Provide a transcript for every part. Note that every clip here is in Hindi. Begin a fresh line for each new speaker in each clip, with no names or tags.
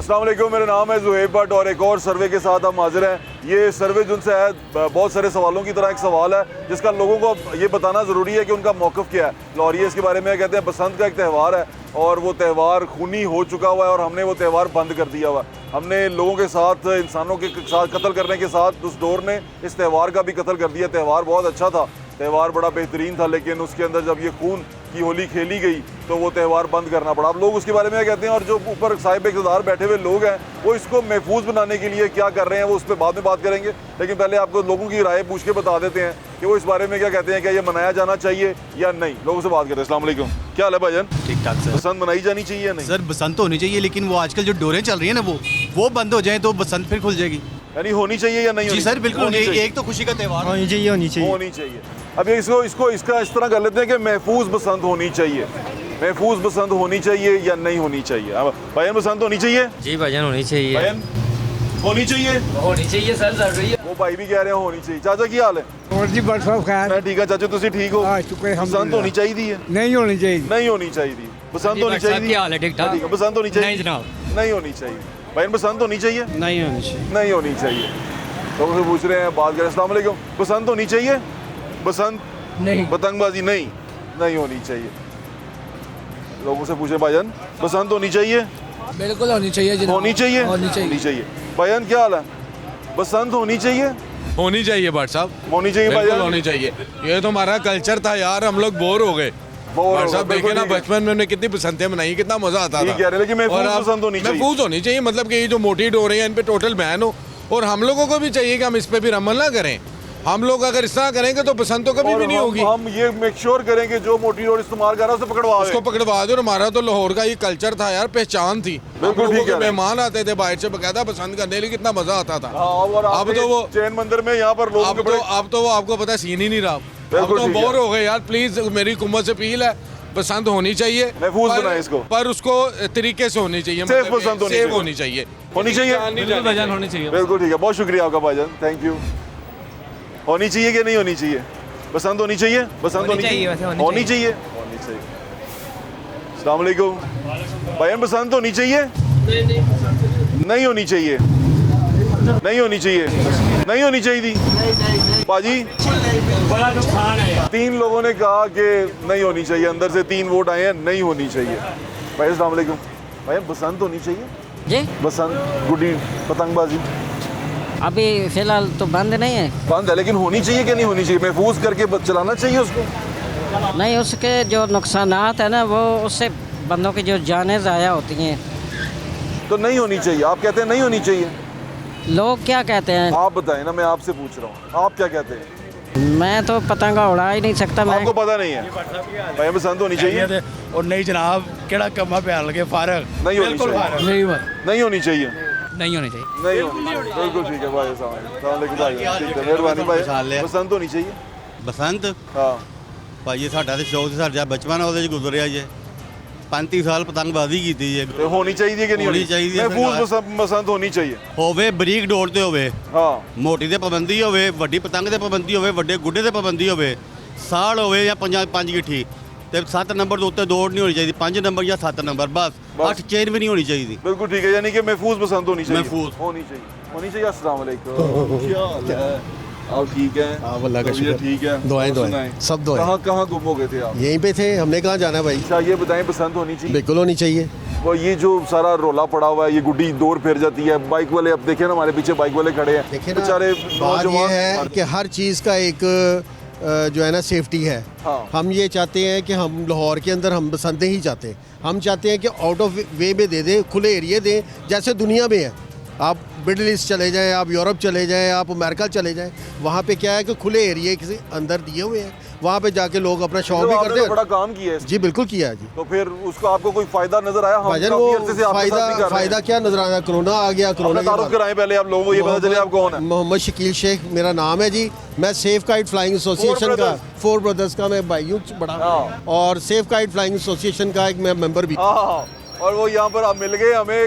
अस्सलाम वालेकुम, मेरा नाम है ज़ुहैब भट्ट और एक और सर्वे के साथ हम हाजिर हैं। ये सर्वे जिनसे है बहुत सारे सवालों की तरह एक सवाल है जिसका लोगों को ये बताना ज़रूरी है कि उनका मौक़िफ़ क्या है। लाहौरी इसके बारे में कहते हैं बसंत का एक त्यौहार है और वो त्यौहार खूनी हो चुका हुआ है और हमने वो त्यौहार बंद कर दिया हुआ है। हमने लोगों के साथ, इंसानों के साथ कत्ल करने के साथ उस दौर ने इस त्यौहार का भी कत्ल कर दिया। त्यौहार बहुत अच्छा था, त्यौहार बड़ा बेहतरीन था, लेकिन उसके अंदर जब ये खून की होली खेली गई तो वो त्यौहार बंद करना पड़ा। अब लोग उसके बारे में कहते हैं और जो ऊपर साहिब इक़्तिदार बैठे हुए लोग हैं वो इसको महफूज बनाने के लिए क्या कर रहे हैं वो उस पर बाद में बात करेंगे। लेकिन पहले आपको लोगों की राय पूछ के बता देते हैं कि वो इस बारे में क्या कहते हैं, क्या ये मनाया जाना चाहिए या नहीं। लोगों से बात करते हैं। अस्सलाम वालेकुम, क्या हाल है भाईजान?
ठीक ठाक सर।
बसंत मनाई जानी चाहिए या नहीं?
सर बसंत तो होनी चाहिए, लेकिन वो आजकल जो डोरें चल रही है ना वो बंद हो जाए तो बसंत फिर खुल जाएगी।
यानी होनी चाहिए या नहीं?
जी सर बिल्कुल,
होनी चाहिए।
एक तो खुशी का त्यौहार
होनी
चाहिए। अब इसको इसका इस तरह कर लेते हैं कि महफूज बसंत होनी चाहिए। महफूज बसंत होनी चाहिए या नहीं होनी चाहिए? अब भाईजान बसंत होनी चाहिए?
जी भाईजान होनी चाहिए।
भाईजान होनी चाहिए
सर जरूरी है।
वो भाई भी कह रहे हैं होनी चाहिए। चाचा की हाल है?
और जी बस सब खैर
मैं ठीक है चाचा, तुसी ठीक हो?
हाँ, शुक्र है,
बसंत
अल्हम्दुलिल्लाह।
होनी चाहिए?
नहीं होनी चाहिए।
नहीं होनी चाहिए। बसंत होनी चाहिए?
क्या हाल है? ठीक ठाक।
ठीक है, बसंत होनी चाहिए?
नहीं जनाब।
नहीं होनी चाहिए। भाईजान बसंत होनी चाहिए?
नहीं होनी चाहिए।
नहीं होनी चाहिए। लोगों से पूछ रहे हैं, बात करें। अस्सलाम वालेकुम, बसंत होनी चाहिए? बसंत
नहीं।
पतंगबाजी नहीं होनी चाहिए। लोगों से पूछे भाईजान बसंत होनी चाहिए?
बिल्कुल होनी चाहिए जनाब।
होनी चाहिए?
होनी चाहिए।
होनी चाहिए। भाईजान क्या हाल है? बसंत होनी चाहिए?
होनी चाहिए भट्ट साहब,
होनी चाहिए
बिल्कुल
भाईजान?
होनी चाहिए। ये तो हमारा कल्चर था यार, हम लोग बोर हो गए। भट्ट साहब देखे ना, बचपन में हमने कितनी बसंतें मनाई, कितना मजा आता
ठीक
था।
कह रहे हैं, लेकिन महफूज
और अब
बसंत होनी चाहिए।
महफूज होनी चाहिए, मतलब कि ये जो मोटी डोर है इन पे टोटल बैन हो। और हम लोगों को भी चाहिए कि हम इस पे भी अमल ना करें। हम लोग अगर इस तरह करेंगे तो बसंत तो कभी
और
भी नहीं होगी।
हम ये मेक श्योर करें कि जो मोटी रोड इस्तेमाल कर रहा है उसे पकड़वा
उसको
दें।
पकड़वा दो। और हमारा तो लाहौर का ये कल्चर था यार, पहचान थी।
बिल्कुल
हम लोगों
ठीक
के
है।
मेहमान आते थे बाहर से, बकायदा पसंद करने लिए, कितना मजा आता था।
हाँ, और
अब
आपके
तो वो
जैन मंदिर में यहाँ पर लोग
अब तो वो आपको पता है सीन ही नहीं रहा। अब
बिल्कुल
तो
ठीक है।
बोर हो गए यार। प्लीज मेरी हुकूमत से अपील है, बसंत होनी चाहिए,
महफूज बनाएं इसको।
पर उसको तरीके से होनी चाहिए,
सेफ बसंत होनी
सेफ
चाहिए।
होनी चाहिए।
होनी चाहिए?
बिल्कुल भाईजान होनी चाहिए।
बिल्कुल ठीक है, बहुत शुक्रिया आपका भाईजान, थैंक यू। होनी चाहिए कि नहीं होनी चाहिए? बसंत होनी चाहिए? बसंत होनी चाहिए?
वैसे
होनी चाहिए। होनी चाहिए। अस्सलाम वालेकुम भाईजान, बसंत होनी चाहिए? नहीं होनी चाहिए। नहीं होनी चाहिए। नहीं होनी चाहिए थी बाजी।
बड़ा नुकसान है यार।
3 लोगों ने कहा कि नहीं होनी चाहिए, अंदर से 3 वोट आए हैं नहीं होनी चाहिए। भाई अस्सलाम वालेकुम, भाई बसंत होनी चाहिए?
जी
बसंत, गुड्डी, पतंगबाजी
अभी फिलहाल तो बंद नहीं है।
बंद है, लेकिन होनी चाहिए कि नहीं होनी चाहिए? महफूज करके चलाना चाहिए उसको?
नहीं, उसके जो नुकसानात है ना वो उससे बंदों की जो जानें ज़ाया होती हैं।
तो नहीं होनी चाहिए। आप कहते हैं नहीं होनी चाहिए,
लोग क्या कहते हैं?
आप बताएं ना, मैं आपसे पूछ रहा हूँ, आप क्या कहते हैं?
मैं तो पतंगा उड़ा ही नहीं सकता। मैं
आपको पता नहीं है? भाई बसंत होनी चाहिए?
और नहीं जनाब, केड़ा कम्मा पे लगे फारग।
नहीं होनी चाहिए।
नहीं हुआ।
नहीं होनी चाहिए।
नहीं होनी चाहिए।
नहीं होनी। बिल्कुल ठीक है भाई, अस्सलाम वालेकुम भाई, ठीक है, मेहरबानी भाई। बसंत होनी चाहिए?
बसंत
हाँ।
ਭਾਈ ਸਾਡਾ ਤੇ ਸ਼ੌਕ ਸਾਡਾ ਬਚਪਨ ਉਹਦੇ ਚ ਗੁਜ਼ਰਿਆ ਜੇ 35 ਸਾਲ ਪਤੰਗਬਾਜ਼ੀ ਕੀਤੀ ਜੇ
तो होनी चाहिए कि नहीं
होनी चाहिए,
महफूज बसंत होनी चाहिए।
ਹੋਵੇ ਬਰੀਕ ਡੋਰ ਤੇ ਹੋਵੇ,
हाँ
ਮੋਟੀ ਤੇ ਪਾਬੰਦੀ ਹੋਵੇ, ਵੱਡੀ ਪਤੰਗ ਤੇ ਪਾਬੰਦੀ ਹੋਵੇ, ਵੱਡੇ ਗੁੱਡੇ ਤੇ ਪਾਬੰਦੀ ਹੋਵੇ, ਸਾਲ ਹੋਵੇ ਜਾਂ ਪੰਜ ਗਿੱਠੀ ਤੇ 7 ਨੰਬਰ ਦੇ ਉੱਤੇ ਦੌੜ ਨਹੀਂ ਹੋਣੀ ਚਾਹੀਦੀ, 5 ਨੰਬਰ ਜਾਂ 7 ਨੰਬਰ बस 8 चेन भी नहीं होनी चाहिए।
बिल्कुल ठीक है, यानी कि महफूज बसंत होनी चाहिए।
महफूज।
होनी चाहिए। अस्सलाम वालेकुम, क्या हाल है? आप ठीक हैं?
हाँ, अल्लाह का
तबीयत
शुक्र।
ठीक है?
दुआएं,
और
दुआएं।
सुनाएं।
सब दुआएं।
कहाँ गुम हो गए थे आप?
यहीं पे थे, हमने कहाँ जाना भाई?
अच्छा ये बताएं, बसंत होनी चाहिए?
बिल्कुल होनी चाहिए।
वो ये जो सारा रोला पड़ा हुआ है, ये गुड्डी दौड़ फिर जाती है, बाइक वाले, अब देखिए ना हमारे पीछे बाइक वाले खड़े हैं,
देखिए ना,
बेचारे
बात ये
नौजवान।
है कि हर चीज़ का एक जो है ना सेफ्टी है।
हाँ।
हम ये चाहते हैं कि हम लाहौर के अंदर हम बसंतें ही चाहते हैं। हम चाहते हैं कि आउट ऑफ वे में दे दें, खुले एरिए दें, जैसे दुनिया में है। आप मिडल ईस्ट चले जाएं, आप यूरोप चले जाएं, आप अमेरिका चले जाएं, वहाँ पे क्या है कि खुले एरिए के अंदर दिए हुए हैं, वहाँ पे जाके लोग अपना शौक भी
आपने
करते
तो
हैं।
बड़ा काम किया है।
जी बिल्कुल किया है जी।
तो फिर उसको आपको कोई फायदा नजर आया? हम
भाईजान
काफी अरसे से
वो
आपके साथ भी कर रहे
फायदा
हैं।
क्या नजर आ रहा है? कोरोना आ गया, कोरोना
अपना
के
तारुफ
बाद
कराएं पहले, आप लोगों को ये पता चले आप कौन है।
मोहम्मद शकील शेख मेरा नाम है जी। मैं सेफ काइट फ्लाइंग एसोसिएशन का, 4 ब्रदर्स का मैं भाई हूँ बड़ा,
हाँ।
और सेफ काइट फ्लाइंग एसोसिएशन का एक मैं मेंबर भी।
हाँ, और वो यहाँ पर आप मिल गए हमें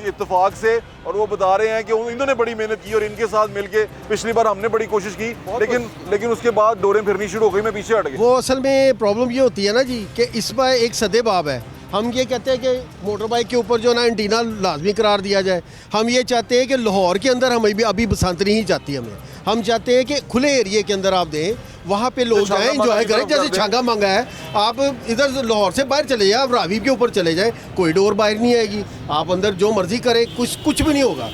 इत्तेफाक से, और वो बता रहे हैं कि इन्होंने बड़ी मेहनत की और इनके साथ मिलके पिछली बार हमने बड़ी कोशिश की, लेकिन उसके बाद डोरें फिरनी शुरू हो गई, मैं पीछे हट गई।
वो असल में प्रॉब्लम ये होती है ना जी कि इस बार एक सदे बाब है, हम ये कहते हैं कि मोटर बाइक के ऊपर जो ना एंटीना लाजमी करार दिया जाए। हम ये चाहते हैं कि लाहौर के अंदर हमें भी अभी बसंत नहीं चाहती हमें। हम चाहते हैं कि खुले एरिए के अंदर आप दें, वहाँ पे लोग जाएं, इंजॉय करें। जैसे छांगा मांगा है, आप इधर लाहौर से बाहर चले जाएं, आप रावी के ऊपर चले जाएं, कोई डोर बाहर नहीं आएगी, आप अंदर जो मर्जी करें, कुछ भी नहीं होगा।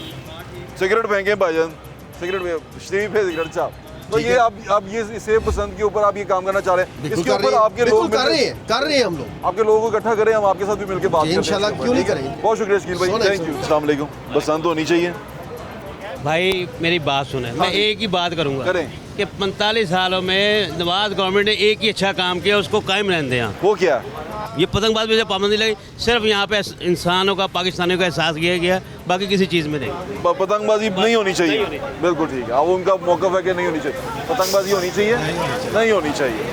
सिगरेट फेंके भाईजान, सिगरेट शरीफ है सिगरेट साहब। तो ये आप ये सेब पसंद के ऊपर आप ये काम करना चाह रहे हैं, इसके ऊपर आपके लोग
कर रहे हैं हम लोग,
आपके लोगों को इकट्ठा करें, हम आपके साथ भी मिलकर बात करें
इंशाल्लाह, क्यों नहीं करेंगे।
बहुत शुक्रिया शकील भाई, थैंक यू। अस्सलाम वालेकुम। पसंद होनी चाहिए।
भाई मेरी बात सुने, मैं एक ही बात करूंगा
करें।
कि 45 सालों में नवाज गवर्नमेंट ने एक ही अच्छा काम किया, उसको कायम रहने दें। यहाँ
वो क्या?
ये पतंगबाज में जब पाबंदी लगी, सिर्फ यहाँ पे इंसानों का, पाकिस्तानियों का एहसास किया गया, बाकी किसी चीज़ में नहीं।
पतंगबाजी नहीं होनी चाहिए, बिल्कुल ठीक है। अब उनका मौक़िफ़ है कि नहीं होनी चाहिए, पतंगबाजी होनी चाहिए, नहीं होनी चाहिए।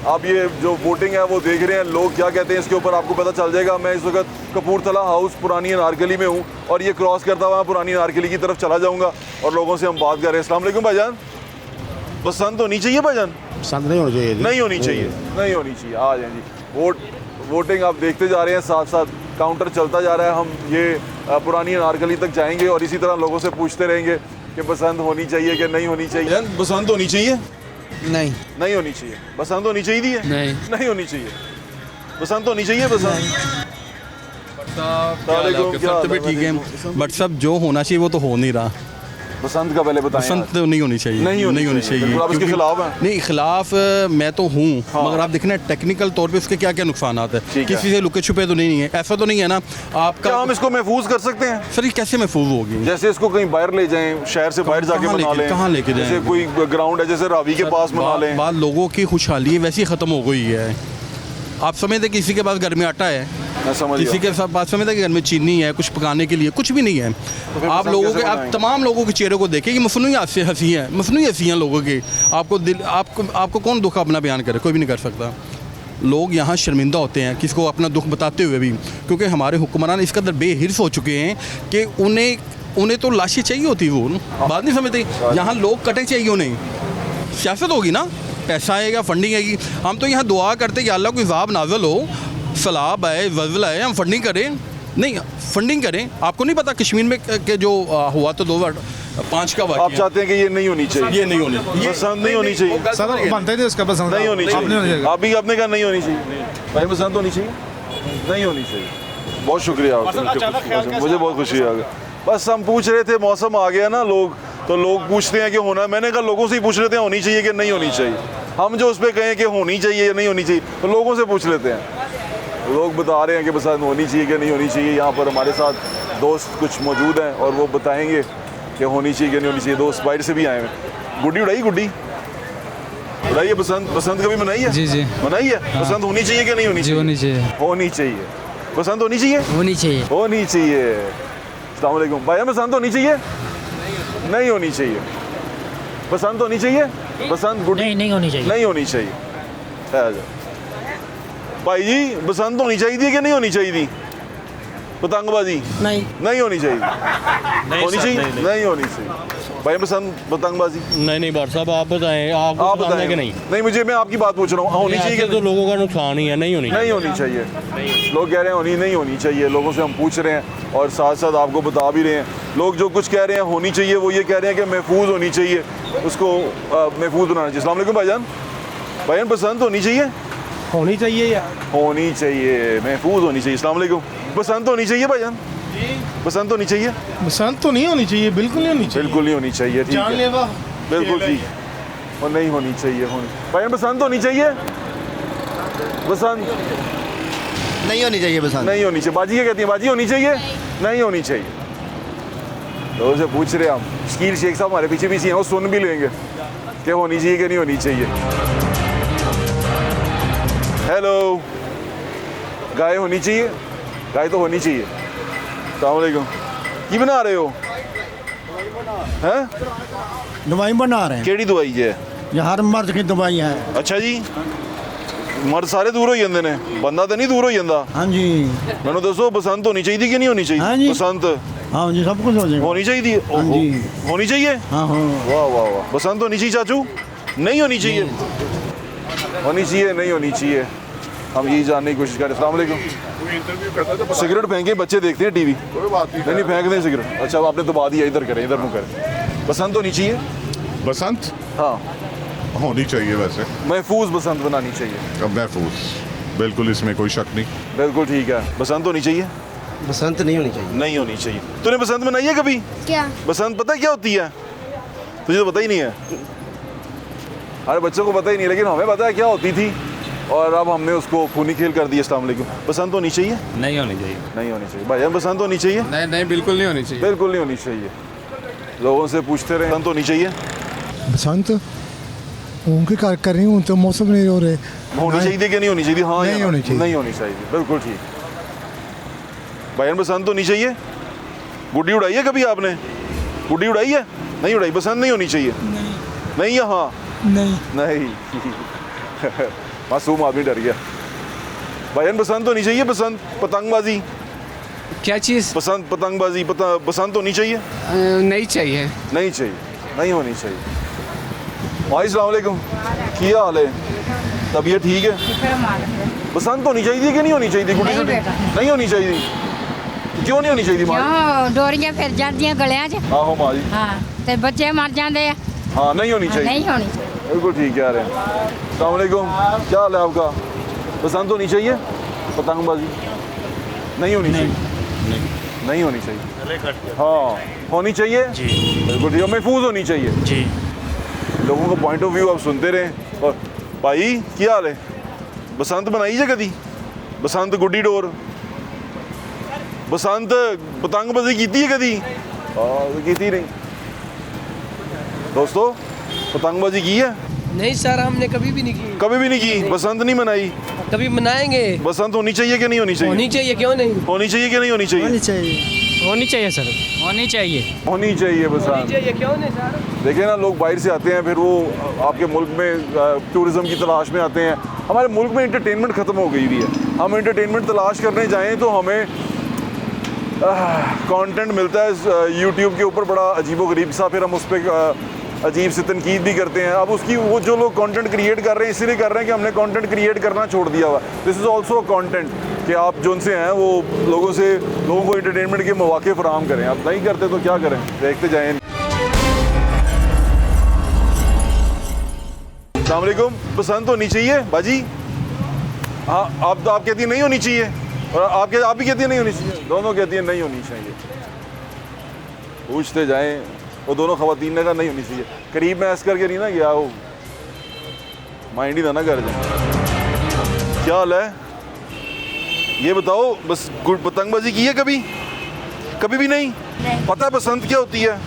आप ये जो वोटिंग है वो देख रहे हैं, लोग क्या कहते हैं इसके ऊपर आपको पता चल जाएगा। मैं इस वक्त कपूरथला हाउस पुरानी अनारकली में हूँ और ये क्रॉस करता हुआ पुरानी अनारकली की तरफ चला जाऊँगा और लोगों से हम बात कर रहे हैं। अस्सलाम वालेकुम भाईजान, पसंद होनी चाहिए भाईजान?
पसंद नहीं होनी चाहिए,
नहीं होनी चाहिए, नहीं होनी चाहिए। आ जाए जी, वोटिंग आप देखते जा रहे हैं, साथ साथ काउंटर चलता जा रहा है। हम ये पुरानी अनारकली तक जाएंगे और इसी तरह लोगों से पूछते रहेंगे कि पसंद होनी चाहिए कि नहीं होनी चाहिए। पसंद होनी चाहिए?
नहीं,
नहीं होनी चाहिए। पसंद होनी चाहिए?
नहीं,
नहीं होनी चाहिए। पसंद होनी चाहिए? पसंद
सब भी ठीक है, बट सब जो होना चाहिए वो तो हो नहीं रहा।
पसंद का पहले बताएं।
पसंद तो नहीं होनी चाहिए,
नहीं होनी चाहिए। बिल्कुल, आप इसके
क्योंकि-
खिलाफ हैं?
नहीं, खिलाफ मैं तो हूँ,
हाँ।
मगर आप देखना टेक्निकल तौर पे इसके क्या क्या नुकसान है।
ठीक है।
किसी से लुके छुपे तो नहीं है, ऐसा तो नहीं है ना आपका।
क्या हम इसको महफूज कर सकते हैं?
सर ये कैसे महफूज होगी?
जैसे इसको कहीं बाहर ले जाएं, शहर से बाहर जाके
कहाँ
बना
लेके-
लें,
कहाँ लेके जाएं?
जैसे कोई ग्राउंड है, जैसे रावी के पास बना लें।
बात लोगों की खुशहाली वैसी ख़त्म हो गई है। आप समझते किसी के पास घर में आटा है,
मैं समझ
किसी
गया।
के साथ बात समझते कि घर में चीनी है, कुछ पकाने के लिए कुछ भी नहीं है।
फिर
आप
पसंद
लोगों
कैसे
के, आप
बनाएंगे?
तमाम लोगों के चेहरे को देखें कि मसनूई हंसी है, मसनूई हंसी हैं लोगों की। आपको दिल आपको कौन दुख अपना बयान करे? कोई भी नहीं कर सकता। लोग यहाँ शर्मिंदा होते हैं किसको अपना दुख बताते हुए भी, क्योंकि हमारे हुक्मरान इस कदर बेहिर्स हो चुके हैं कि उन्हें तो लाशें चाहिए होती। वो बात नहीं समझते, यहाँ लोग कटे चाहिए उन्हें। सियासत होगी ना, पैसा आएगा, फंडिंग आएगी। हम तो यहाँ दुआ करते कि अल्लाह को इज़ाब नाज़िल हो, सैलाब आए, ज़ल्ज़ला आए, हम फंडिंग करें। नहीं, फंडिंग करें। आपको नहीं पता कश्मीर में के जो हुआ तो 2005 का
आप
वाक़या,
चाहते हैं कि ये नहीं होनी चाहिए?
ये नहीं होनी, ये
पसंद नहीं होनी चाहिए।
सर
बनता ही उसका पसंद
नहीं होनी चाहिए। आप भी आपने कहा नहीं होनी चाहिए। भाई पसंद होनी चाहिए, नहीं होनी चाहिए। बहुत शुक्रिया आपका, मुझे बहुत खुशी आ गई। बस हम पूछ रहे थे, मौसम आ गया ना, लोग पूछते हैं कि होना। मैंने कहा लोगों से ही पूछ लेते हैं होनी चाहिए कि नहीं होनी चाहिए। हम जो उस पर कहें कि होनी चाहिए या नहीं होनी चाहिए, तो लोगों से पूछ लेते हैं। लोग बता रहे हैं कि पसंद होनी चाहिए कि नहीं होनी चाहिए। यहाँ पर हमारे साथ दोस्त कुछ मौजूद हैं और वो बताएंगे कि होनी चाहिए कि नहीं होनी चाहिए। दोस्त बाहर से भी आए हैं। गुड्डी उड़ाई, गुड्डी उड़ाइए। पसंद कभी मनाई है?
जी जी,
मनाई है। पसंद होनी चाहिए कि नहीं होनी
जी
चाहिए?
होनी चाहिए,
होनी चाहिए। पसंद होनी चाहिए,
होनी चाहिए।
होनी चाहिए। अस्सलाम वालेकुम भाई, पसंद होनी चाहिए, नहीं होनी चाहिए। पसंद होनी चाहिए, पसंद गुड्डी
नहीं होनी चाहिए।
नहीं होनी चाहिए। आ जाओ भाई जी, पसंद होनी चाहिए कि नहीं होनी चाहिए? पतंगबाजी
नहीं
नहीं होनी चाहिए। होनी चाहिए, नहीं होनी चाहिए। भाई पसंद पतंगबाजी?
नहीं भाट साहब, आप बताएं,
आप बताएं। नहीं, मुझे, मैं आपकी बात पूछ रहा हूँ, होनी चाहिए कि
तो लोगों का नुकसान ही है, नहीं होनी
नहीं होनी चाहिए? लोग कह रहे हैं होनी नहीं होनी चाहिए। लोगों से हम पूछ रहे हैं और साथ साथ आपको बता भी रहे हैं। लोग जो कुछ कह रहे हैं होनी चाहिए, वो ये कह रहे हैं कि महफूज होनी चाहिए, उसको महफूज बनाना चाहिए। अस्सलाम वालेकुम भाईजान, भाईजान पसंद होनी चाहिए?
होनी चाहिए यार,
होनी चाहिए, महफूज होनी चाहिए। अस्सलाम वालेकुम, पसंद होनी चाहिए भाईजान? पसंद होनी चाहिए?
पसंद तो नहीं होनी चाहिए, बिल्कुल नहीं होनी
बिल्कुल नहीं होनी चाहिए, ठीक है,
जानलेवा
बिल्कुल ठीक। और नहीं होनी चाहिए। भाईजान पसंद होनी चाहिए? पसंद
नहीं होनी चाहिए, पसंद
नहीं होनी चाहिए। बाजी क्या कहती है? बाजी होनी चाहिए, नहीं होनी चाहिए। तो उसे पूछ रहे हम, शकील शेख साहब हमारे पीछे पीछे हैं, वो सुन भी लेंगे कि होनी चाहिए कि नहीं होनी चाहिए। हेलो, गाय होनी चाहिए? गाय तो होनी चाहिए। अस्सलाम वालेकुम, की बना रहे हो? हैं?
दवाई बना रहे हैं,
केड़ी दवाई है?
ये हर मर्द की दवाई है।
अच्छा जी, मर्द सारे दूर हो जाते ने, बंदा तो नहीं दूर हो जाता।
हाँ जी,
मैंने दसो पसंद होनी चाहिए कि नहीं होनी चाहिए?
हाँ जी।
पसंद
हाँ जी, सब कुछ हो जाएगा।
होनी चाहिए।
हाँ जी।
होनी चाहिए।
हाँ हाँ,
वाह वाह वाह, पसंद होनी चाहिए चाचू? नहीं होनी चाहिए? होनी चाहिए, नहीं होनी चाहिए। हम यही जानने की कोशिश कर रहे हैं। अस्सलाम वालेकुम। सिगरेट फेंके बच्चे देखते हैं टीवी,
कोई बात नहीं।
नहीं फेंक दें सिगरेट। अच्छा आपने दबा दिया, इधर करें, इधर मुँह करें। बसंत होनी चाहिए?
बसंत
हाँ
होनी चाहिए वैसे,
महफूज बसंत बनानी चाहिए।
अब महफूज, बिल्कुल इसमें कोई शक नहीं।
बिल्कुल ठीक है। बसंत होनी चाहिए?
बसंत नहीं होनी चाहिए।
नहीं होनी चाहिए। तूने बसंत मनाई है कभी?
क्या?
बसंत पता है क्या होती है? तुझे तो पता ही नहीं है। अरे बच्चों को पता ही नहीं, लेकिन हमें पता है क्या होती थी, और अब हमने उसको खूनी खेल कर दिया। अस्सलाम वालेकुम। बसंत होनी चाहिए?
नहीं होनी चाहिए।
नहीं होनी चाहिए। भाईजान बसंत होनी चाहिए?
नहीं बिल्कुल नहीं होनी चाहिए।
बिल्कुल नहीं होनी चाहिए। लोगों से पूछते रहे, बसंत होनी चाहिए?
बसंत उनके कार्य कर रही हूँ तो मौसम नहीं हो रहे।
होनी चाहिए कि नहीं होनी चाहिए? हाँ
नहीं
या
होनी चाहिए।
नहीं होनी चाहिए, बिल्कुल ठीक। भाईजान बसंत होनी चाहिए? गुड्डी उड़ाई है कभी आपने? गुड्डी उड़ाई है? नहीं उड़ाई। बसंत नहीं होनी चाहिए? नहीं या हाँ? नहीं मासूम आदमी डर गया। भाईजान बसंत होनी चाहिए? बसंत पतंगबाजी,
क्या चीज़?
बसंत पतंगबाजी, बसंत होनी चाहिए?
नहीं चाहिए।
नहीं चाहिए, नहीं होनी चाहिए। भाई अस्सलाम वालेकुम, क्या हाल है? तबीयत ठीक है? बसंत होनी चाहिए कि नहीं होनी चाहिए? गुड्डी
नहीं
शुड्डी?
बेटा।
नहीं होनी चाहिए। क्यों नहीं होनी चाहिए माँ?
डोरियां फिर जाती गलियां च।
आहो माँ जी।
हाँ ते बच्चे मर जाते हैं।
हाँ नहीं होनी चाहिए।
नहीं होनी चाहिए।
बिल्कुल ठीक कह रहे हैं। अस्सलाम वालेकुम, क्या हाल है आपका? बसंत होनी चाहिए? पतंगबाजी नहीं होनी चाहिए? नहीं होनी चाहिए। हाँ होनी चाहिए जी, बिल्कुल ठीक। महफूज होनी चाहिए जी। लोगों का पॉइंट ऑफ व्यू आप सुनते रहें। और भाई क्या हाल है? बसंत बनाई है कभी? बसंत गुड्डी डोर, बसंत पतंगबाजी की है कभी? की नहीं। दोस्तों पतंगबाजी की है?
नहीं सर, हमने कभी भी नहीं की।
कभी भी नहीं की। बसंत नहीं मनाई?
कभी मनाएंगे।
बसंत होनी चाहिए कि नहीं होनी चाहिए?
होनी चाहिए, क्यों नहीं?
होनी चाहिए कि नहीं होनी चाहिए?
होनी चाहिए सर, होनी चाहिए।
होनी चाहिए बसंत।
क्यों नहीं सर?
देखिए ना, लोग बाहर से आते हैं, फिर वो आपके मुल्क में टूरिज़्म की तलाश में आते हैं। हमारे मुल्क में इंटरटेनमेंट ख़त्म हो गई हुई है। हम इंटरटेनमेंट तलाश करने जाएं तो हमें कंटेंट मिलता है यूट्यूब के ऊपर बड़ा अजीबोगरीब सा, फिर हम उस पर अजीब से तनकीद भी करते हैं। अब उसकी वो जो लोग कंटेंट क्रिएट कर रहे हैं इसीलिए कर रहे हैं कि हमने कंटेंट क्रिएट करना छोड़ दिया हुआ। दिस इज़ ऑल्सो कंटेंट कि आप जो उनसे हैं वो लोगों को इंटरटेनमेंट के मौके फराहम करें। आप नहीं करते तो क्या करें, देखते जाएँ। अस्सलाम वालेकुम। पसंद होनी चाहिए बाजी? हाँ आप कहती हैं नहीं होनी चाहिए, और आप भी कहती हैं नहीं होनी चाहिए। दोनों कहती हैं नहीं होनी चाहिए। पूछते जाएं, वो दोनों खवातीन ने कहा नहीं होनी चाहिए। करीब मैं ऐस करके नहीं ना गया, वो माइंड ही था ना कर जाए। क्या हाल है? ये बताओ, बस पतंगबाजी की है कभी? कभी भी नहीं? पता है बसंत क्या होती है?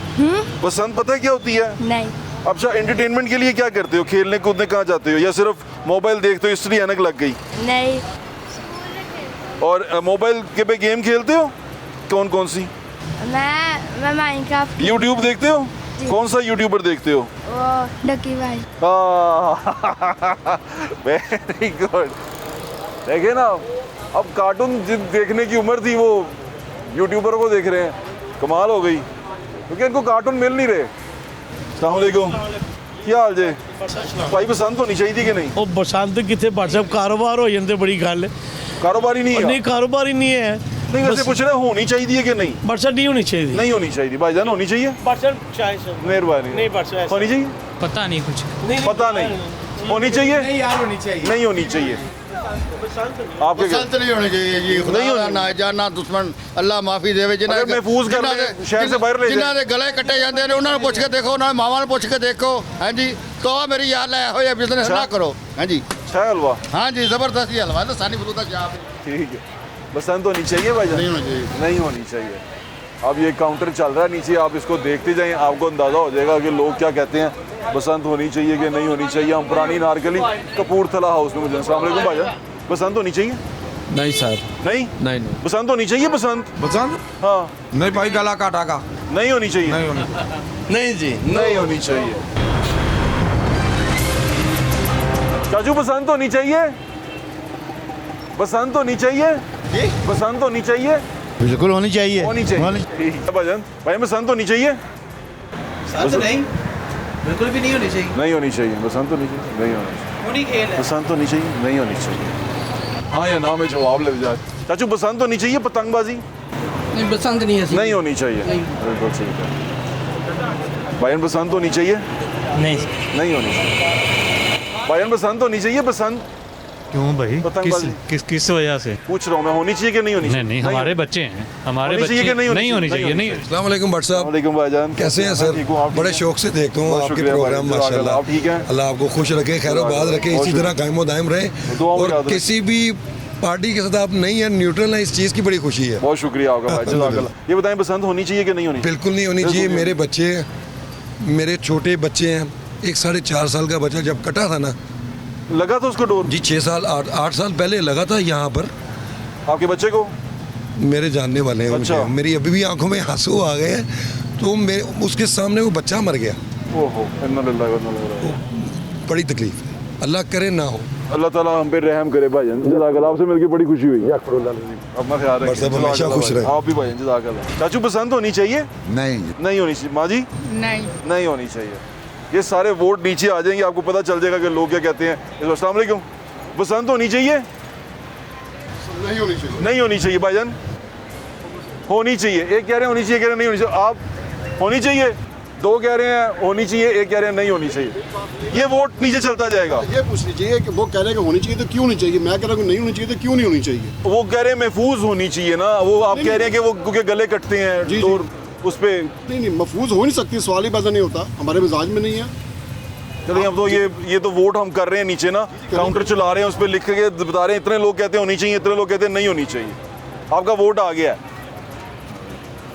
बसंत पता है क्या होती है?
नहीं।
अच्छा, एंटरटेनमेंट के लिए क्या करते हो? खेलने कूदने कहाँ जाते हो, या सिर्फ मोबाइल देखते हो इसलिए ऐनक लग गई?
नहीं।
और मोबाइल के पे गेम खेलते हो? कौन कौन सी?
मैं माइनक्राफ्ट।
यूट्यूब देखते हो? कौन सा यूट्यूबर देखते हो?
वो डकी भाई।
Very good. देखे ना, अब कार्टून देखने की उम्र थी, वो यूट्यूबर को देख रहे हैं। कमाल हो गई, क्योंकि इनको कार्टून मिल नहीं रहे। अस्सलाम वालेकुम, क्या हाल जे? भाई बसंत होनी चाहिए कि नहीं?
ਉਹ ਬਸੰਤ ਕਿੱਥੇ WhatsApp ਕਾਰੋਬਾਰ ਹੋ ਜਾਂਦੇ ਬੜੀ ਗੱਲ
कारोबार ही नहीं है?
नहीं कारोबार ही नहीं है।
नहीं, वैसे पूछ रहे होनी चाहिए कि नहीं?
बरसात नहीं होनी चाहिए।
नहीं होनी चाहिए भाईजान, होनी चाहिए। मेहरबानी। नहीं बरसात होनी चाहिए?
पता नहीं कुछ।
पता नहीं। होनी चाहिए?
नहीं यार, होनी चाहिए।
नहीं होनी चाहिए। आपके
बसंत नहीं होनी चाहिए जी। खुदा ना जाना दुश्मन अल्लाह माफी देवे जिन्हें
महफूज कर ले, शहर से बाहर ले जाए।
जिन्होंने गले कट्टे जाते हैं उन्होंने पूछ के देखो, उन्होंने मामा ने पूछ के देखो। हाँ जी, तो मेरी याद है हो बिजनेस ना करो। हाँ जी,
अच्छा हलवा।
हाँ जी, जबरदस्ती हलवा है, सानी बलूदा चाप।
ठीक है। बसंत होनी चाहिए भाईजान?
नहीं होनी चाहिए।
नहीं होनी चाहिए। अब ये काउंटर चल रहा है नीचे, आप इसको देखते जाएं, आपको अंदाज़ा हो जाएगा कि लोग क्या कहते हैं, बसंत होनी चाहिए कि नहीं होनी चाहिए। हम पुरानी नारकली कपूरथला हाउस में। मुझे अस्सलाम वालेकुम भाईजान, बसंत होनी चाहिए?
नहीं सर,
नहीं
नहीं नहीं।
बसंत होनी चाहिए? बसंत हाँ
नहीं भाई, गला काटा का
नहीं होनी चाहिए।
नहीं होनी।
नहीं जी,
नहीं होनी चाहिए। चाचू बसंत होनी चाहिए? बसंत होनी चाहिए? बसंत होनी चाहिए?
बिल्कुल होनी चाहिए।
होनी चाहिए। ठीक है भाईजान, भाई बसंत होनी चाहिए?
नहीं, बिल्कुल भी नहीं होनी चाहिए।
नहीं होनी चाहिए। बसंत होनी चाहिए? नहीं होनी चाहिए। बसंत होनी चाहिए? नहीं होनी चाहिए। हाँ या ना में जवाब लग जाए। चाचू बसंत होनी चाहिए पतंगबाजी?
नहीं बसंत नहीं है।
नहीं होनी चाहिए। बिल्कुल ठीक है। भाईजान बसंत होनी चाहिए?
नहीं
नहीं होनी चाहिए। भाईजान बसंत होनी चाहिए? बसंत
क्यों भाई?
पतंगबाजी
किस वजह से?
पूछ रहा हूँ मैं, होनी चाहिए कि नहीं होनी चाहिए?
नहीं हमारे बच्चे हैं, हमारे
होनी चाहिए कि नहीं
नहीं होनी चाहिए। नहीं
अस्सलाम वालेकुम भट्ट साहब,
वालेकुम भाईजान,
कैसे हैं सर?
ठीक हूँ, आप
बड़े
ठीक हैं?
शौक से देखता हूँ
बहुत
आपके
शुक्रिया
प्रोग्राम,
भाई,
माशाल्लाह।
आप ठीक हैं?
अल्लाह आपको खुश रखे, खैरोबाद रखे,
बहुत
इसी तरह
शुक्रिया।
कायमो दायम रहे।
दुआ में
और
याद रखें।
किसी भी पार्टी के साथ आप नहीं है, न्यूट्रल है, इस चीज़ की बड़ी खुशी है।
बहुत शुक्रिया आपका भाई, जज़ाकल्लाह। ये बताएं बसंत होनी चाहिए कि नहीं होनी?
बिल्कुल नहीं होनी चाहिए। मेरे बच्चे, मेरे छोटे बच्चे हैं, एक 4.5 साल का बच्चा जब कटा था ना,
लगा था उसको डोर?
जी 6 साल 8 साल पहले लगा था यहाँ पर।
आपके बच्चे को?
मेरे जानने वाले हैं
अच्छा।
उनके। मेरी अभी भी आंखों में आंसू आ गए हैं। तो उसके सामने वो बच्चा मर गया।
ओहो, इन्ना लिल्लाह व इन्ना इलैहि राजिऊन।
बड़ी तकलीफ है, अल्लाह करे ना हो।
अल्लाह ताला हम पे रहम करे भाईजान, जज़ाकल्लाह। आपसे मिलके बड़ी खुशी हुई। अपना ख्याल रखें,
बस अब हमेशा खुश रहें।
आप भी भाईजान, जज़ाकल्लाह। चाचू बसंत होनी चाहिए?
नहीं
नहीं होनी चाहिए। माँ जी?
नहीं
नहीं होनी चाहिए। ये सारे वोट नीचे आ जाएंगे, आपको पता चल जाएगा कि लोग क्या कहते हैं। अस्सलाम वालेकुम। बसंत होनी चाहिए?
नहीं होनी चाहिए।
नहीं होनी चाहिए भाईजान? होनी चाहिए। एक कह रहे हैं होनी चाहिए, कह रहे हैं नहीं होनी चाहिए। आप होनी चाहिए? दो कह रहे हैं होनी चाहिए, एक कह रहे हैं नहीं होनी चाहिए। ये वोट नीचे चलता जाएगा।
ये पूछनी चाहिए कि वो कह रहे हैं कि होनी चाहिए तो क्यों नहीं चाहिए, मैं कह रहा हूँ नहीं होनी चाहिए तो क्यों नहीं होनी चाहिए।
वो कह रहे हैं महफूज होनी चाहिए ना, वो आप कह रहे हैं कि वो क्योंकि गले कटते हैं
जी,
तो उस पे
नहीं महफूज हो नहीं सकती, सवाल ही पैदा नहीं होता, हमारे मिजाज में नहीं है।
चलिए अब तो ये तो वोट हम कर रहे हैं नीचे ना, काउंटर चला रहे हैं, उस पर लिख के बता रहे हैं इतने लोग कहते हैं होनी चाहिए, इतने लोग कहते हैं नहीं होनी चाहिए। आपका वोट आ गया है।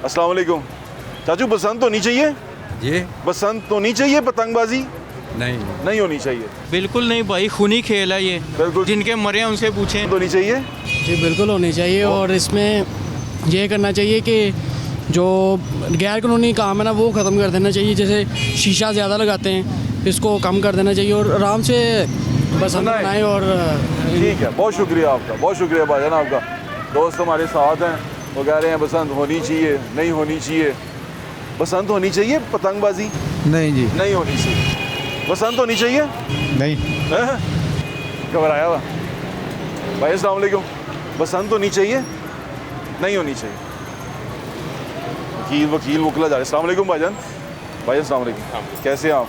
अस्सलाम वालेकुम। चाचू बसंत होनी चाहिए?
जी
बसंत होनी चाहिए पतंगबाजी?
नहीं
नहीं होनी चाहिए।
बिल्कुल नहीं भाई, खूनी खेल है ये।
बिल्कुल।
जिनके मरे हैं उनसे पूछें।
होनी चाहिए?
जी बिल्कुल होनी चाहिए। और इसमें ये करना चाहिए कि जो गैर कानूनी काम है ना वो ख़त्म कर देना चाहिए। जैसे शीशा ज़्यादा लगाते हैं, इसको कम कर देना चाहिए और आराम से बसंत मनाएं। और
ठीक है, बहुत शुक्रिया आपका, बहुत शुक्रिया भाईजान आपका। दोस्त हमारे साथ हैं, वो कह रहे हैं बसंत होनी चाहिए, नहीं होनी चाहिए। बसंत होनी चाहिए पतंगबाजी?
नहीं जी,
नहीं होनी चाहिए। बसंत होनी चाहिए?
नहीं।
घबराया हुआ भाई। अस्सलाम वालेकुम। बसंत होनी चाहिए? नहीं होनी चाहिए। वकील वकला जा रहे। अस्सलाम वालेकुम भाईजान। भाई अस्सलाम वालेकुम, कैसे हैं आप?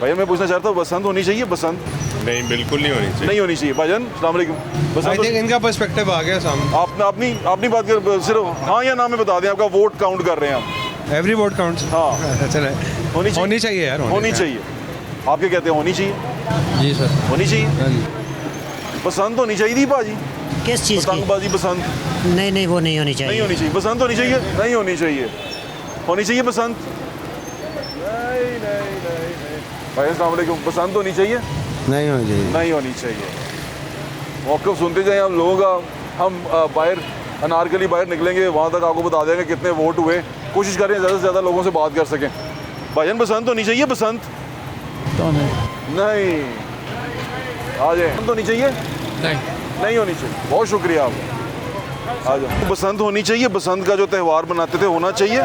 भैया मैं पूछना चाहता हूँ बसंत होनी चाहिए? बसंत
नहीं, बिल्कुल नहीं होनी चाहिए।
नहीं होनी चाहिए। भाईजान अस्सलाम वालेकुम। बसंत
इनका पर्सपेक्टिव आ गया सामने।
आपने अपनी बात कर, सिर्फ हाँ या ना में बता दें। आपका वोट काउंट कर रहे हैं हम।
Every vote counts.
हाँ
चले,
होनी
चाहिए यार,
होनी चाहिए। आप क्या कहते हैं? होनी चाहिए?
जी सर।
होनी चाहिए। बसंत होनी चाहिए थी भाजी?
किस चीज़ की?
पतंगबाजी बसंत?
नहीं नहीं वो नहीं होनी
नहीं
चाहिए।
होनी चाहिए। बसंत होनी चाहिए? नहीं होनी चाहिए। होनी चाहिए बसंत? नहीं नहीं नहीं नहीं। भाई अस्सलाम वालेकुम। बसंत होनी चाहिए?
नहीं होनी चाहिए।
नहीं होनी चाहिए। मौक़िफ़ सुनते जाएं हम लोगों का। हम बाहर अनारकली बाहर निकलेंगे, वहाँ तक आपको बता देंगे कितने वोट हुए। कोशिश करें ज़्यादा से ज़्यादा लोगों से बात कर सकें। भाईजान बसंत होनी चाहिए? बसंत नहीं। आ जाए। बसंत होनी चाहिए? नहीं होनी चाहिए। बहुत शुक्रिया आपका, आ जाओ। बसंत होनी चाहिए? बसंत का जो त्यौहार मनाते थे होना चाहिए?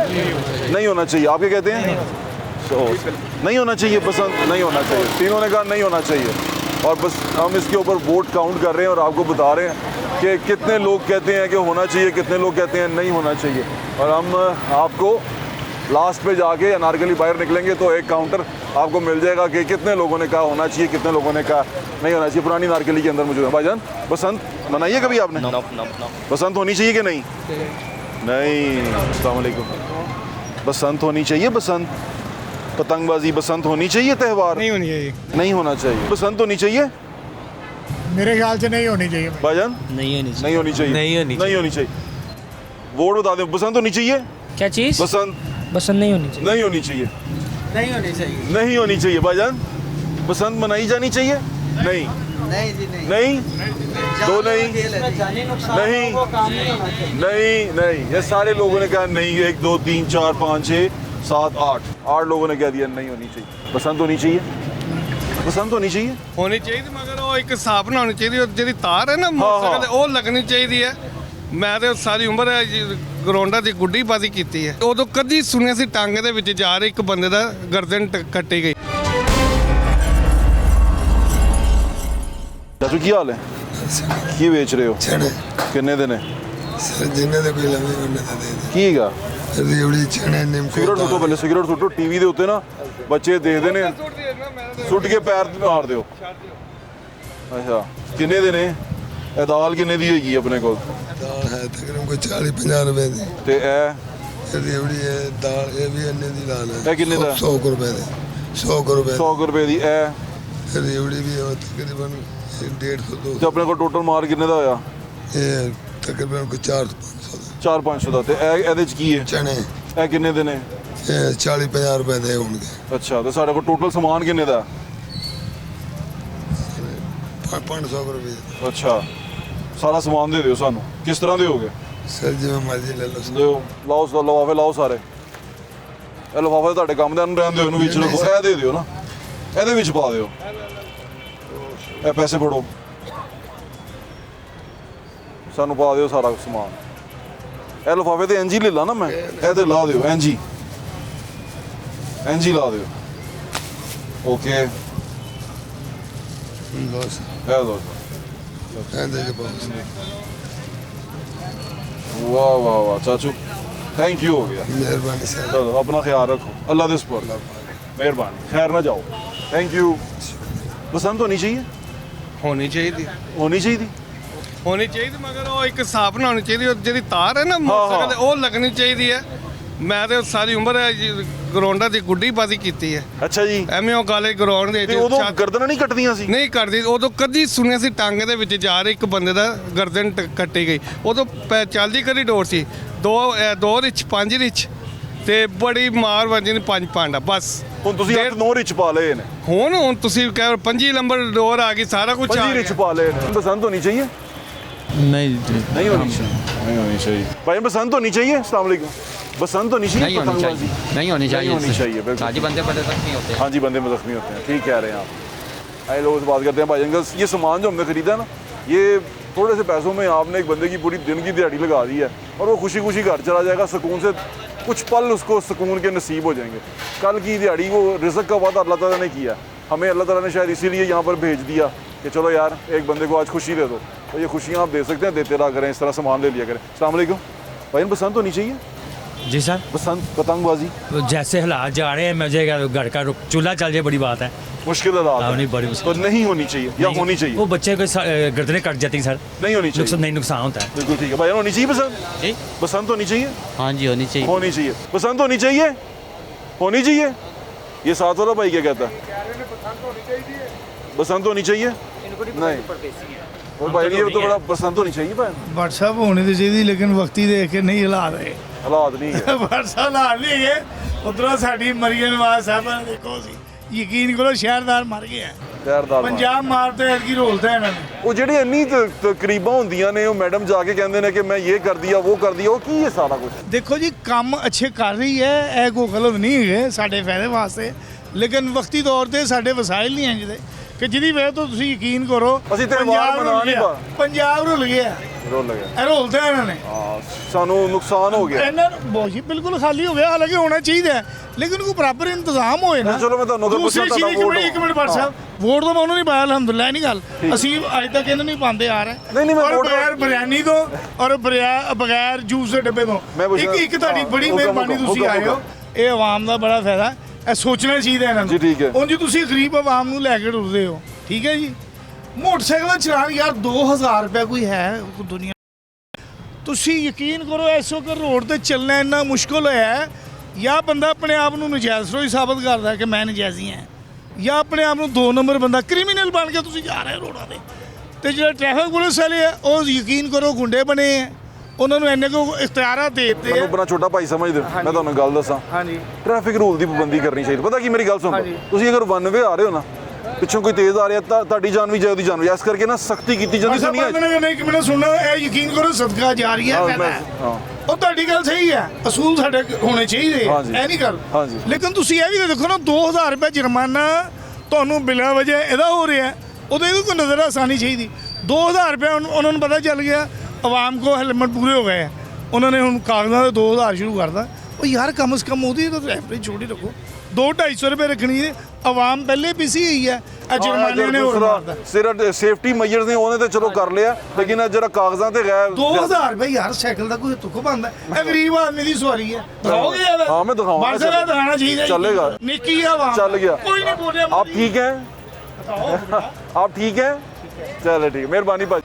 नहीं होना चाहिए। आप क्या कहते हैं? नहीं होना चाहिए। बसंत नहीं होना चाहिए। तीनों ने कहा नहीं होना चाहिए। और बस हम इसके ऊपर वोट काउंट कर रहे हैं और आपको बता रहे हैं कि कितने लोग कहते हैं कि होना चाहिए, कितने लोग कहते हैं नहीं होना चाहिए। और हम आपको लास्ट पे जाके अनारकली बाहर निकलेंगे तो एक काउंटर आपको मिल जाएगा कि कितने लोगों ने कहा होना चाहिए, कितने लोगों ने कहा नहीं होना चाहिए। पुरानी अनारकली के अंदर मौजूद है। भाईजान बसंत मनाइए कभी आपने? बसंत होनी चाहिए कि नहीं? नहीं। अस्सलाम वालेकुम। बसंत होनी चाहिए? बसंत पतंगबाजी बसंत होनी चाहिए? त्यौहार
नहीं होनी चाहिए।
नहीं होना चाहिए। बसंत होनी चाहिए?
मेरे ख्याल से नहीं होनी चाहिए
भाईजान?
नहीं होनी
नहीं होनी चाहिए। नहीं होनी चाहिए। वोट बता दें। बसंत होनी चाहिए?
क्या चीज़?
बसंत
नहीं होनी चाहिए।
नहीं होनी चाहिए।
नहीं होनी चाहिए।
नहीं होनी चाहिए। भाईजान बसंत मनाई जानी चाहिए? नहीं।
नहीं जी नहीं।
नहीं दो नहीं नहीं नहीं नहीं। ये सारे लोगों ने कहा नहीं। 1 2 3 4 5 6 7 8 लोगों ने कह दिया नहीं होनी चाहिए। बसंत होनी चाहिए? बसंत होनी चाहिए?
होनी चाहिए मगर वो एक हिसाब ਨਾਲ ਹੋਣੀ ਚਾਹੀਦੀ। ਜਿਹੜੀ ਤਾਰ ਹੈ ਨਾ
ਹਾਂ।
ਮੋਟਰਸਾਈਕਲ ਤੇ ਉਹ ਲੱਗਣੀ ਚਾਹੀਦੀ ਹੈ। ਮੈਂ ਤੇ ਸਾਰੀ ਉਮਰ ਗਰਾਊਂਡਾਂ ਦੀ ਗੁੱਡੀ ਬਾਜ਼ੀ ਕੀਤੀ ਹੈ। ਉਦੋਂ ਕਦੀ ਸੁਣਿਆ ਸੀ ਟਾਂਗੇ ਦੇ ਵਿੱਚ ਜਾ ਰਹੇ ਇੱਕ ਬੰਦੇ ਦਾ ਗਰਦਨ ਕੱਟੀ ਗਈ।
चाचू की हाल है? ਕੀ ਵੇਚ ਰਹੇ ਹੋ?
ਚਣੇ।
ਕਿੰਨੇ ਦੇ ਨੇ?
ਸਰ ਜਿੰਨੇ ਦੇ ਕੋਈ ਲਵੇ ਉਹਨੇ ਤਾਂ ਦੇ
ਕੀ ਹੈਗਾ?
ਦੇ ਰਿਉੜੀ ਚਣੇ ਨਿੰਮਕੋ
ਸਿਗਰਟ ਸੁੱਟੋ, ਪਹਿਲੇ ਸਿਗਰਟ ਸੁੱਟੋ। ਟੀਵੀ ਦੇ ਉੱਤੇ ਨਾ ਬੱਚੇ ਦੇਖਦੇ ਨੇ, ਸੁੱਟ ਕੇ ਪੈਰ ਤੇ ਮਾਰ ਦਿਓ। ਅੱਛਾ, ਕਿੰਨੇ ਦੇ ਨੇ ਇਹ? ਦਾਲ ਕਿੰਨੇ ਦੀ ਹੈਗੀ ਆਪਣੇ ਕੋਲ?
ਦਾਲ ਹੈ ਤਕਰੀਬਨ ਕੋਈ 40-50 ਰੁਪਏ ਦੀ।
ਤੇ ਇਹ
ਰਿਉੜੀ ਹੈ ਦਾਲ, ਇਹ ਵੀ ਇੰਨੇ ਦੀ ਦਾਲ ਹੈ।
ਇਹ ਕਿੰਨੇ ਦਾ?
100 ਰੁਪਏ ਦੀ। 100 ਰੁਪਏ
100 ਰੁਪਏ ਦੀ। ਇਹ
ਰਿਉੜੀ ਵੀ ਹੈ ਤਕਰੀਬਨ 150-200।
ਤੇ ਆਪਣੇ ਕੋਲ ਟੋਟਲ ਮਾਰ ਕਿੰਨੇ ਦਾ ਹੋਇਆ?
ਇਹ ਤਕਰੀਬਨ ਕੋਈ 400-500 ਦਾ।
400-500 ਦਾ। ਤੇ ਇਹ ਇਹਦੇ ਚ ਕੀ ਹੈ?
ਚਣੇ।
ਇਹ ਕਿੰਨੇ ਦੇ ਨੇ?
ਇਹ 40-50 ਰੁਪਏ ਦੇ ਹੋਣਗੇ।
ਅੱਛਾ, ਤੇ ਸਾਡੇ ਕੋਲ ਟੋਟਲ ਸਮਾਨ ਕਿੰਨੇ ਦਾ?
500 ਰੁਪਏ।
ਅੱਛਾ, ਸਾਰਾ ਸਮਾਨ ਦੇ ਦਿਓ ਸਾਨੂੰ। ਕਿਸ ਤਰ੍ਹਾਂ ਦੇ ਹੋਗੇ?
ਸਰ ਜਿਵੇਂ ਮਰਜ਼ੀ ਲੈ ਲਓ।
ਦਿਓ, ਲਾਓ ਲਫਾਫੇ ਲਾਓ ਸਾਰੇ। ਇਹ ਲਫਾਫੇ ਤੁਹਾਡੇ ਕੰਮ ਦੇ ਨੂੰ ਰਹਿਣ ਦਿਓ, ਇਹਨੂੰ ਵਿੱਚ ਰੱਖੋ। ਇਹ ਦੇ ਦਿਓ ਨਾ, ਇਹਦੇ ਵਿੱਚ ਪਾ ਦਿਓ। ਇਹ ਪੈਸੇ ਫੜੋ, ਸਾਨੂੰ ਪਾ ਦਿਓ ਸਾਰਾ ਸਮਾਨ। ਇਹ ਲਫਾਫੇ ਤੇ ਇੰਜੀ ਲੈ ਲਾ ਨਾ ਮੈਂ, ਇਹ ਤੇ ਲਾ ਦਿਓ ਇੰਜੀ, ਇੰਜੀ ਲਾ ਦਿਓ। ਓਕੇ,
ਬਸ
ਇਹ ਦੋ।
ਇਹਦੇ ਕੇ ਪਾਸ।
वाह वाह वाह चाचू, थैंक यू हो गया।
मेहरबानी सर।
चलो अपना ख्याल रखो, अल्लाह दे सुपुर्द। मेहरबानी, खैर ना जाओ। Thank you. बसंत होनी चाहिए?
होनी चाहिए।
होनी चाहिए।
होनी चाहिए मगर वो एक साफ ना होनी चाहिए। जी तार है ना मोटरसाइकिल वो लगनी चाहिए है। मैं तो सारी उम्र ग्राउंडा की गुड्डीबाजी की है।
अच्छा जी।
ਐਵੇਂ ਉਹ ਗਾਲੇ ਗਰਾਊਂਡ ਦੇ
ਉਦੋਂ ਗਰਦਨਾਂ ਨਹੀਂ ਕੱਟਦੀਆਂ ਸੀ?
ਨਹੀਂ ਕੱਟਦੀ। ਉਦੋਂ ਕਦੀ ਸੁਣਿਆ ਸੀ ਟਾਂਗੇ ਦੇ ਵਿੱਚ ਜਾ ਰਹੇ ਇੱਕ ਬੰਦੇ ਦਾ ਗਰਦਨ ਕੱਟੀ ਗਈ। ਉਦੋਂ ਚੱਲਦੀ ਕੋਰੀਡੋਰ ਸੀ, 2 ਰਿਚ 5 ਰਿਚ ਤੇ ਬੜੀ ਮਾਰ ਵੱਜੀ ਨੇ 5 ਪਾਂਡਾ ਬਸ।
ਹੁਣ ਤੁਸੀਂ 8-9 ਰਿਚ ਪਾ ਲਏ ਨੇ।
ਹੁਣ ਤੁਸੀਂ ਕਹਿ 5 ਨੰਬਰ ਡੋਰ ਆ ਗਈ, ਸਾਰਾ ਕੁਝ ਆ ਗਿਆ।
5 ਰਿਚ ਪਾ ਲਏ ਨੇ। बसंत होनी चाहिए?
नहीं
नहीं होनी चाहिए। नहीं होनी चाहिए भाई। बसंत होनी चाहिए। अस्सलाम वालेकुम। बसंत होनी चाहिए?
नहीं होनी चाहिए। नहीं होनी चाहिए।
नहीं होनी चाहिए बिल्कुल।
हाँ जी, बंदे बड़े जख्मी होते हैं।
हाँ जी, बंदे जख्मी होते हैं। ठीक कह रहे हैं आप। आए लोग बात करते हैं भाई अंकल, ये सामान जो हमने खरीदा ना, ये थोड़े से पैसों में आपने एक बंदे की पूरी दिन की दिहाड़ी लगा दी है और वो खुशी खुशी घर चला जाएगा सुकून से। कुछ पल उसको सुकून के नसीब हो जाएंगे। कल की दिहाड़ी वो रिज़्क़ का वादा अल्लाह ताला ने किया, हमें अल्लाह ताला ने शायद इसीलिए यहाँ पर भेज दिया कि चलो यार एक बंदे को आज खुशी दे दो। तो ये खुशियाँ आप दे सकते हैं, देते रहा करें, इस तरह सामान ले लिया करें। अस्सलाम वालेकुम भाई। बसंत होनी चाहिए?
जी सर।
बसंत, पतंगबाजी,
जैसे हालात जा रहे हैं मजे का घर का चूल्हा चल जाए बड़ी बात है।
मुश्किल हालात
नहीं, बड़ी
तो नहीं होनी चाहिए या होनी चाहिए?
वो बच्चे को गर्दनें कट जाती हैं सर।
नहीं होनी चाहिए।
नहीं, नुकसान होता है।
बिल्कुल ठीक है भाई। होनी चाहिए बसंत?
जी,
बसंत होनी चाहिए।
हाँ जी, होनी चाहिए।
होनी चाहिए। बसंत होनी चाहिए। होनी चाहिए। ये साथ वाला भाई क्या कहता है? बसंत होनी चाहिए? नहीं। और भाई ये तो बड़ा बसंत होनी चाहिए भाई।
व्हाट्सएप होनी तो चाहिए लेकिन वक्ती देख के नहीं हिला रहे।
हालात नहीं है।
व्हाट्सएप हाल नहीं है। उधरों साड़ी मरियम नवाज साहब ने देखो सी यकीन करो शहरदार मर गए हैं। पंजाब मारते हैं कि रोलते हैं इन्होंने।
वो ਜਿਹੜੀ ਇੰਨੀ ਤਕਰੀਬਾਂ ਹੁੰਦੀਆਂ ਨੇ, ਉਹ ਮੈਡਮ ਜਾ ਕੇ ਕਹਿੰਦੇ ਨੇ ਕਿ ਮੈਂ ਇਹ ਕਰ ਦਿਆ ਉਹ ਕਰ ਦਿਆ, ਉਹ ਕੀ ਹੈ ਸਾਰਾ ਕੁਝ?
देखो जी काम अच्छे कर रही है, ਇਹ ਕੋਈ ਗਲਤ ਨਹੀਂ ਹੈ ਸਾਡੇ ਫਾਇਦੇ ਵਾਸਤੇ, ਲੇਕਿਨ ਵਕਤੀ ਤੌਰ ਤੇ ਸਾਡੇ ਵਸਾਇਲ ਨਹੀਂ ਹੈ ਜਿਹਦੇ ਕਿ ਜਿਹਦੀ ਵਜ੍ਹਾ ਤੋਂ ਤੁਸੀਂ ਯਕੀਨ ਕਰੋ
ਅਸੀਂ ਤਿਉਹਾਰ ਮਨਾ ਨਹੀਂ ਪਾ।
ਪੰਜਾਬ ਰੁਲ ਗਿਆ,
ਰੁਲ ਗਿਆ,
ਇਹ ਰੋਲਦੇ ਇਹਨਾਂ ਨੇ।
ਸਾਨੂੰ ਨੁਕਸਾਨ ਹੋ ਗਿਆ।
ਇਹਨਾਂ ਬਹੁਤ ਹੀ ਬਿਲਕੁਲ ਖਾਲੀ ਹੋ ਗਿਆ, ਹਾਲਾਂਕਿ ਹੋਣਾ ਚਾਹੀਦਾ ਹੈ ਲੇਕਿਨ ਕੋਈ ਬਰਾਬਰ ਇੰਤਜ਼ਾਮ ਹੋਏ ਨਾ।
ਚਲੋ ਮੈਂ ਤੁਹਾਨੂੰ ਅਗਰ ਪੁੱਛਾਂ ਤਾਂ
ਇੱਕ ਮਿੰਟ ਬਾਦ ਸਾਹਿਬ, ਵੋਟ ਤਾਂ ਮੈਂ ਉਹਨੂੰ ਨਹੀਂ ਪਾਇਆ ਅਲਹਮਦੁਲਿਲਾ, ਨਹੀਂ ਗੱਲ ਅਸੀਂ ਅੱਜ ਤੱਕ ਇਹਨੂੰ ਨਹੀਂ ਪਾਉਂਦੇ ਆ ਰਹੇ।
ਨਹੀਂ ਮੈਂ ਵੋਟ
ਬਗੈਰ ਬਿਰਿਆਨੀ ਤੋਂ ਔਰ ਬਗੈਰ ਜੂਸ ਦੇ ਡੱਬੇ ਤੋਂ ਇੱਕ ਤੁਹਾਡੀ ਬੜੀ ਮਿਹਰਬਾਨੀ, ਤੁਸੀਂ ਆਏ ਹੋ, ਇਹ ਆਵਾਮ ਦਾ ਬੜਾ ਫਾਇਦਾ, ਇਹ ਸੋਚਣਾ ਚਾਹੀਦਾ ਇਹਨਾਂ ਨੂੰ।
ਠੀਕ ਹੈ।
ਉਂਝ ਤੁਸੀਂ ਗਰੀਬ ਆਵਾਮ ਨੂੰ ਲੈ ਕੇ ਡੁੱਲਦੇ ਹੋ, ਠੀਕ ਹੈ ਜੀ। ਮੋਟਰਸਾਈਕਲ ਚਲਾਉਣ ਯਾਰ 2000 ਰੁਪਏ ਕੋਈ ਹੈ ਦੁਨੀਆ? ਤੁਸੀਂ ਯਕੀਨ ਕਰੋ ਇਸ ਵਕਤ ਰੋਡ ਤੇ ਚੱਲਣਾ ਇੰਨਾ ਮੁਸ਼ਕਲ ਹੋਇਆ, ਜਾਂ ਬੰਦਾ ਆਪਣੇ ਆਪ ਨੂੰ ਨਜਾਇਜ਼ ਰੋਈ ਸਾਬਤ ਕਰਦਾ ਕਿ ਮੈਂ ਨਜਾਇਜ਼ੀ ਹਾਂ, ਜਾਂ ਆਪਣੇ ਆਪ ਨੂੰ 2 ਨੰਬਰ ਬੰਦਾ ਕ੍ਰਿਮੀਨਲ ਬਣ ਕੇ ਤੁਸੀਂ ਜਾ ਰਹੇ ਰੋਡਾਂ ਤੇ ਜਿਹੜੇ ਟ੍ਰੈਫਿਕ ਪੁਲਿਸ ਵਾਲੇ ਆ ਉਹ ਯਕੀਨ ਕਰੋ ਗੁੰਡੇ ਬਣੇ ਆ, ਉਹਨਾਂ ਨੂੰ ਇੰਨੇ ਕੋ ਇਖਤਿਆਰਾਤ ਦੇ ਦਿੱਤੇ ਆ।
ਆਪਣਾ ਛੋਟਾ ਭਾਈ ਸਮਝਦੇ ਹੋ? ਮੈਂ ਤੁਹਾਨੂੰ ਗੱਲ ਦੱਸਾਂ,
ਹਾਂਜੀ,
ਟ੍ਰੈਫਿਕ ਰੂਲ ਦੀ ਪਾਬੰਦੀ ਕਰਨੀ ਚਾਹੀਦੀ। ਪਤਾ ਕੀ, ਮੇਰੀ ਗੱਲ ਸੁਣੋ, ਤੁਸੀਂ ਅਗਰ 1 ਵੇ ਆ ਰਹੇ ਹੋ ਨਾ, ਪਿੱਛੋਂ ਕੋਈ ਤੇਜ਼ ਆ ਰਿਹਾ ਤਾਂ ਤੁਹਾਡੀ ਜਾਨ ਵੀ ਜਾਏ, ਉਹਦੀ ਜਾਨ ਵੀ, ਇਸ ਕਰਕੇ ਨਾ ਸਖਤੀ ਕੀਤੀ ਜਾਂਦੀ ਦੁਨੀਆ 'ਚ।
ਇੱਕ ਮਿੰਟ ਸੁਣਨਾ, ਇਹ ਯਕੀਨ ਕਰੋ ਸਦਕਾ ਜਾਰੀ ਹੈ, ਉਹ ਤੁਹਾਡੀ ਗੱਲ ਸਹੀ ਹੈ, ਅਸੂਲ ਸਾਡੇ ਹੋਣੇ ਚਾਹੀਦੇ, ਇਹ ਨਹੀਂ ਗੱਲ। ਲੇਕਿਨ ਤੁਸੀਂ ਇਹ ਵੀ ਤਾਂ ਦੇਖੋ ਨਾ, 2000 ਰੁਪਏ ਜੁਰਮਾਨਾ ਤੁਹਾਨੂੰ ਬਿਨਾਂ ਵਜ੍ਹਾ ਇਹਦਾ ਹੋ ਰਿਹਾ, ਉਹਦੇ ਵੀ ਕੋਈ ਨਜ਼ਰ ਆਸਾਨੀ ਚਾਹੀਦੀ। 2000 ਰੁਪਏ ਉਹਨਾਂ ਨੂੰ ਪਤਾ ਚੱਲ ਗਿਆ ਆਵਾਮ ਕੋ ਹੈਲਮਟ ਪੂਰੇ ਹੋ ਗਏ, ਉਹਨਾਂ ਨੇ ਹੁਣ ਕਾਗਜ਼ਾਂ ਦੇ 2000 ਸ਼ੁਰੂ ਕਰਦਾ। ਉਹ ਯਾਰ ਕਮ ਸੇ ਕਮ ਉਹਦੀ ਤਾਂ ਰੈਫਰੇਜ ਛੋਟੀ ਰੱਖੋ, 200-250 रुपए रखनी है आवाम पहले पिसी हुई है जुर्माने ने और मारदा
सिर्फ सेफ्टी मेजर्स ने ਉਹਨੇ ਤੇ ਚਲੋ ਕਰ ਲਿਆ ਲੇਕਿਨ ਜਿਹੜਾ ਕਾਗਜ਼ਾਂ ਤੇ ਗਏ
2000 रुपए यार साइकिल ਦਾ ਕੋਈ ਤੁਕ ਬੰਦਾ ਇਹ ਗਰੀਬ ਆਦਮੀ ਦੀ ਸਵਾਰੀ ਹੈ ਦਿਖਾਓਗੇ ਯਾਰ
हाँ मैं दिखाऊंगा
ਮਸਲਾ ਦਿਖਾਣਾ ਚਾਹੀਦਾ
चलेगा
निकी आवाम
चल गया
कोई नहीं बोल रहा
आप ठीक हैं आप ठीक हैं चलो ठीक मेहरबानी भाई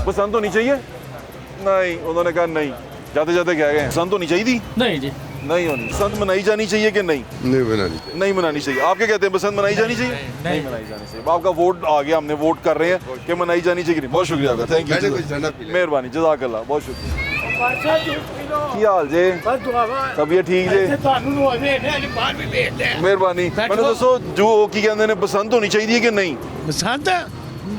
पसंद होनी चाहिए नहीं उन्होंने कहा नहीं जाते जाते कह गए पसंद होनी चाहिए
नहीं जी
नहीं होनी पसंद मनाई जानी चाहिए कि नहीं
नहीं बनानी चाहिए
नहीं मनानी चाहिए आप क्या कहते हैं पसंद मनाई जानी चाहिए नहीं मनाई जानी चाहिए आपका वोट आ गया हमने वोट कर रहे हैं कि मनाई जानी चाहिए कि नहीं बहुत शुक्रिया आपका थैंक यू मेहरबानी जज़ाकल्लाह बहुत शुक्रिया की हाल जे तबीयत ठीक जे मेहरबानी मैंने दसो जो की कहते हैं पसंद होनी चाहिए कि नहीं
पसंद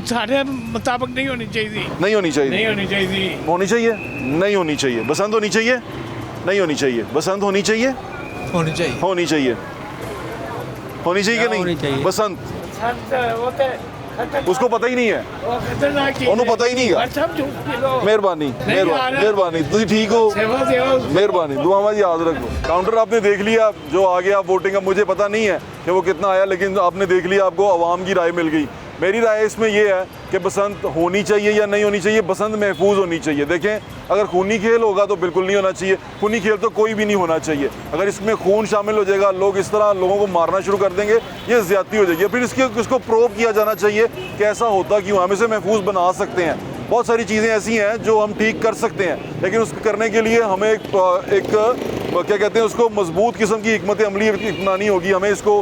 सारे मुताबिक नहीं होनी चाहिए
नहीं होनी चाहिए
नहीं होनी चाहिए
होनी चाहिए नहीं होनी चाहिए पसंद होनी चाहिए नहीं होनी चाहिए पसंद होनी चाहिए
होनी चाहिए
होनी चाहिए होनी चाहिए कि
होनी
नहीं
चाहिए।
पसंद उसको पता ही नहीं है ਉਹਨੂੰ ਪਤਾ ਹੀ ਨਹੀਂਗਾ ਮਿਹਰਬਾਨੀ ਮਿਹਰਬਾਨੀ ਤੁਸੀਂ ਠੀਕ हो मेहरबानी दुआवा याद रखो काउंटर आपने देख लिया जो आ गया वोटिंग का मुझे पता नहीं है कि वो कितना आया लेकिन आपने देख लिया आपको आवाम की राय मिल गई मेरी राय इसमें ये है कि पसंद होनी चाहिए या नहीं होनी चाहिए पसंद महफूज होनी चाहिए देखें अगर खूनी खेल होगा तो बिल्कुल नहीं होना चाहिए खूनी खेल तो कोई भी नहीं होना चाहिए अगर इसमें खून शामिल हो जाएगा लोग इस तरह लोगों को मारना शुरू कर देंगे ये ज़्यादती हो जाएगी फिर इसको प्रूव किया जाना चाहिए कि ऐसा होता क्यों हम इसे महफूज बना सकते हैं बहुत सारी चीज़ें ऐसी हैं जो हम ठीक कर सकते हैं लेकिन उसको करने के लिए हमें एक क्या कहते हैं उसको मजबूत किस्म की हिकमत अमली अपनानी होगी हमें इसको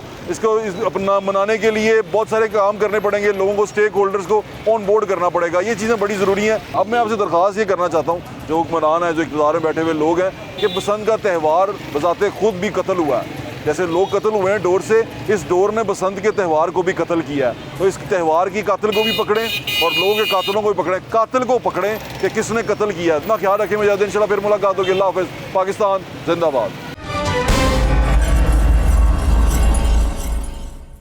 अपना मनाने के लिए बहुत सारे काम करने पड़ेंगे लोगों को स्टेक होल्डर्स को ऑन बोर्ड करना पड़ेगा ये चीज़ें बड़ी ज़रूरी हैं अब मैं आपसे दरख्वास्त ये करना चाहता हूँ जो हुक्मरान है जो इक़्तिदार में बैठे हुए लोग हैं कि पसंद का त्यौहार बज़ाते खुद भी कत्ल हुआ है जैसे लोग कत्ल हुए हैं डोर से इस डोर ने बसंत के त्यौहार को भी कत्ल किया है तो इस त्यौहार की कातिल को भी पकड़ें और लोगों के कातिलों को भी पकड़ें कातिल को पकड़ें कि किसने कत्ल किया है इतना ख्याल रखें मैं इंशाल्लाह फिर मुलाकात होगी अल्लाह हाफ़िज़ पाकिस्तान जिंदाबाद